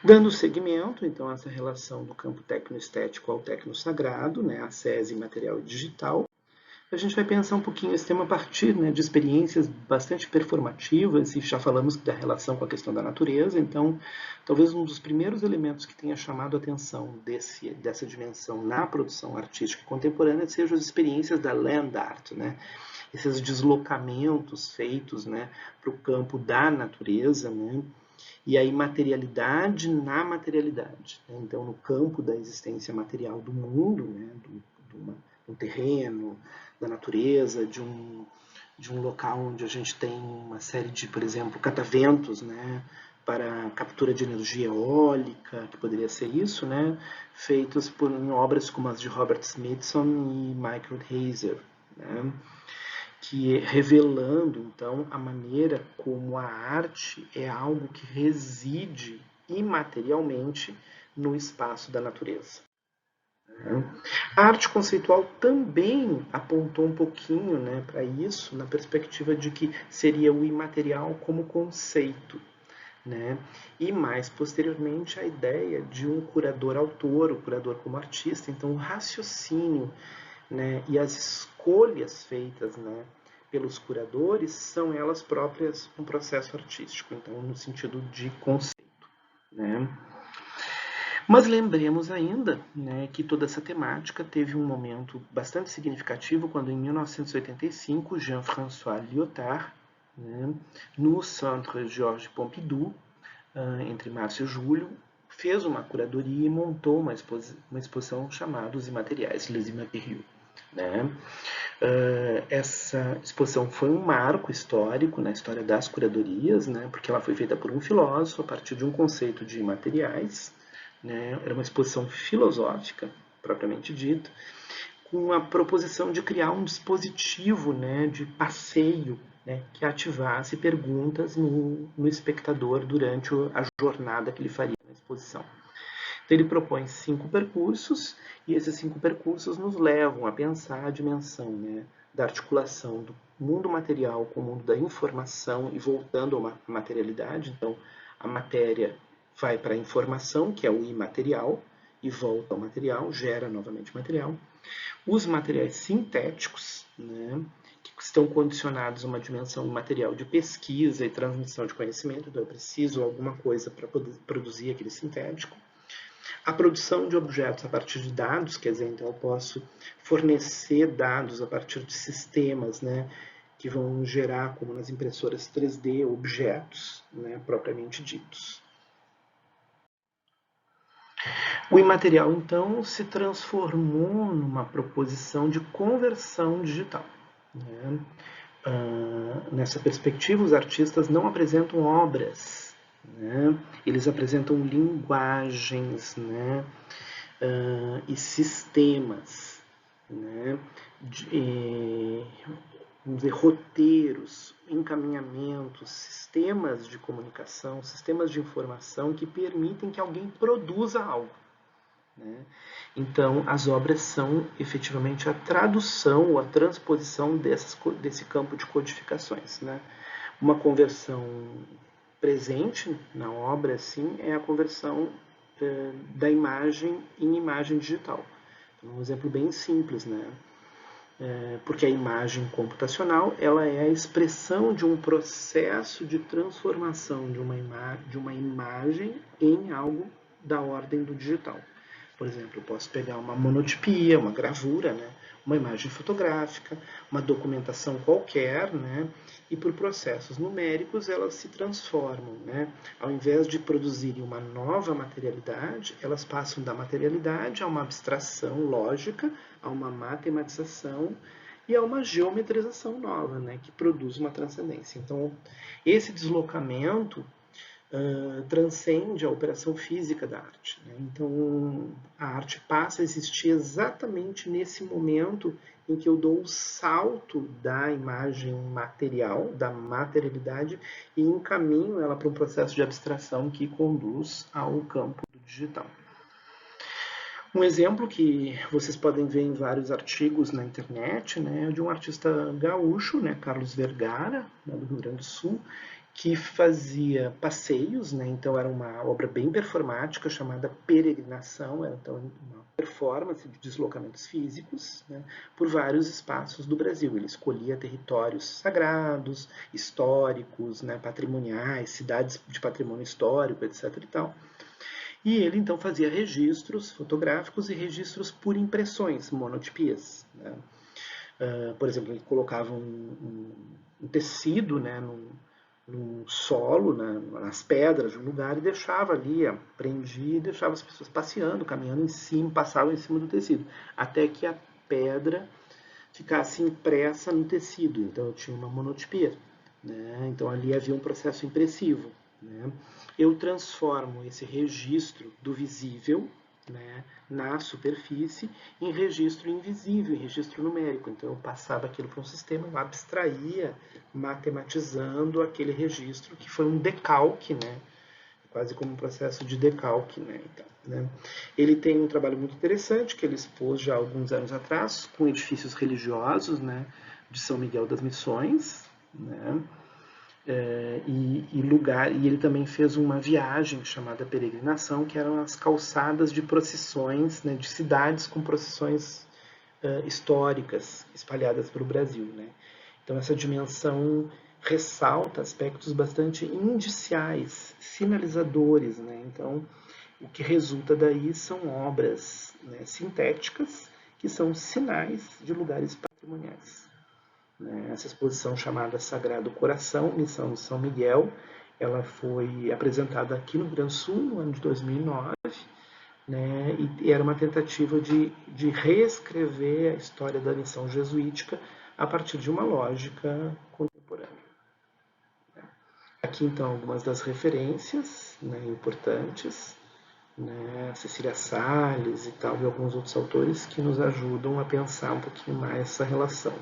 Dando seguimento, então, a essa relação do campo tecnoestético ao tecnosagrado, né, a SESI material e digital, a gente vai pensar um pouquinho esse tema a partir, né, de experiências bastante performativas, e já falamos da relação com a questão da natureza, então talvez um dos primeiros elementos que tenha chamado a atenção dessa dimensão na produção artística contemporânea sejam as experiências da land art, né, esses deslocamentos feitos, né, para o campo da natureza, né, e a imaterialidade na materialidade. Né? Então, no campo da existência material do mundo, né? do terreno, da natureza, de um local onde a gente tem uma série de, por exemplo, cataventos, né? Para captura de energia eólica, que poderia ser isso, né? Feitos em obras como as de Robert Smithson e Michael Heiser, né? Que revelando então a maneira como a arte é algo que reside imaterialmente no espaço da natureza. A arte conceitual também apontou um pouquinho, né, para isso, na perspectiva de que seria o imaterial como conceito. Né? E mais posteriormente a ideia de um curador-autor, o curador como artista. Então, o raciocínio, né, e as escolhas feitas, né, pelos curadores são elas próprias um processo artístico, então no sentido de conceito. Né? Mas lembremos ainda, né, que toda essa temática teve um momento bastante significativo quando, em 1985, Jean-François Lyotard, né, no Centre Georges Pompidou, entre março e julho, fez uma curadoria e montou uma exposição chamada Os Imateriais, Les Immatériaux. Né? Essa exposição foi um marco histórico na história das curadorias, né? Porque ela foi feita por um filósofo a partir de um conceito de imateriais. Né? Era uma exposição filosófica, propriamente dita, com a proposição de criar um dispositivo, né, de passeio, né, que ativasse perguntas no espectador durante a jornada que ele faria na exposição. Então, ele propõe 5 percursos, e esses 5 percursos nos levam a pensar a dimensão, né, da articulação do mundo material com o mundo da informação e voltando a uma materialidade. Então, a matéria vai para a informação, que é o imaterial, e volta ao material, gera novamente material. Os materiais sintéticos, né, que estão condicionados a uma dimensão material de pesquisa e transmissão de conhecimento, então eu preciso de alguma coisa para poder produzir aquele sintético. A produção de objetos a partir de dados, quer dizer, então eu posso fornecer dados a partir de sistemas, né, que vão gerar, como nas impressoras 3D, objetos, né, propriamente ditos. O imaterial, então, se transformou numa proposição de conversão digital. Né? Nessa perspectiva, os artistas não apresentam obras, né? Eles apresentam linguagens, né? E sistemas, né? Vamos dizer, roteiros, encaminhamentos, sistemas de comunicação, sistemas de informação que permitem que alguém produza algo. Né? Então, as obras são efetivamente a tradução ou a transposição desse campo de codificações. Né? Uma conversão presente na obra, assim, é a conversão da imagem em imagem digital. Então, um exemplo bem simples, né? Porque a imagem computacional ela é a expressão de um processo de transformação de uma imagem em algo da ordem do digital. Por exemplo, eu posso pegar uma monotipia, uma gravura, né? Uma imagem fotográfica, uma documentação qualquer, né? E por processos numéricos elas se transformam. Né? Ao invés de produzirem uma nova materialidade, elas passam da materialidade a uma abstração lógica, a uma matematização e a uma geometrização nova, né? Que produz uma transcendência. Então, esse deslocamento transcende a operação física da arte. Né? Então, a arte passa a existir exatamente nesse momento em que eu dou o salto da imagem material, da materialidade, e encaminho ela para um processo de abstração que conduz ao campo do digital. Um exemplo que vocês podem ver em vários artigos na internet, né, é de um artista gaúcho, né, Carlos Vergara, do Rio Grande do Sul, que fazia passeios, né? Então era uma obra bem performática chamada Peregrinação, era então uma performance de deslocamentos físicos, né, por vários espaços do Brasil. Ele escolhia territórios sagrados, históricos, né, patrimoniais, cidades de patrimônio histórico, etc. e tal. E ele então fazia registros fotográficos e registros por impressões, monotipias, né? Por exemplo, ele colocava um tecido, né, num solo, nas pedras de um lugar e deixava ali, prendia e deixava as pessoas passeando, caminhando em cima, passavam em cima do tecido, até que a pedra ficasse impressa no tecido. Então eu tinha uma monotipia, né? Então ali havia um processo impressivo, né? Eu transformo esse registro do visível, né, na superfície em registro invisível, em registro numérico. Então eu passava aquilo para um sistema, eu abstraía, matematizando aquele registro, que foi um decalque, né, quase como um processo de decalque, né, então, né. Ele tem um trabalho muito interessante que ele expôs já há alguns anos atrás, com edifícios religiosos, né, de São Miguel das Missões, né, e ele também fez uma viagem chamada Peregrinação, que eram as calçadas de procissões, né, de cidades com procissões históricas espalhadas pelo Brasil, né. Então essa dimensão ressalta aspectos bastante indiciais, sinalizadores, né. Então o que resulta daí são obras, né, sintéticas que são sinais de lugares patrimoniais. Essa exposição chamada Sagrado Coração, Missão de São Miguel, ela foi apresentada aqui no Rio Grande do Sul no ano de 2009, né, e era uma tentativa de reescrever a história da missão jesuítica a partir de uma lógica contemporânea. Aqui, então, algumas das referências, né, importantes, né, Cecília Salles e tal, e alguns outros autores que nos ajudam a pensar um pouquinho mais essa relação.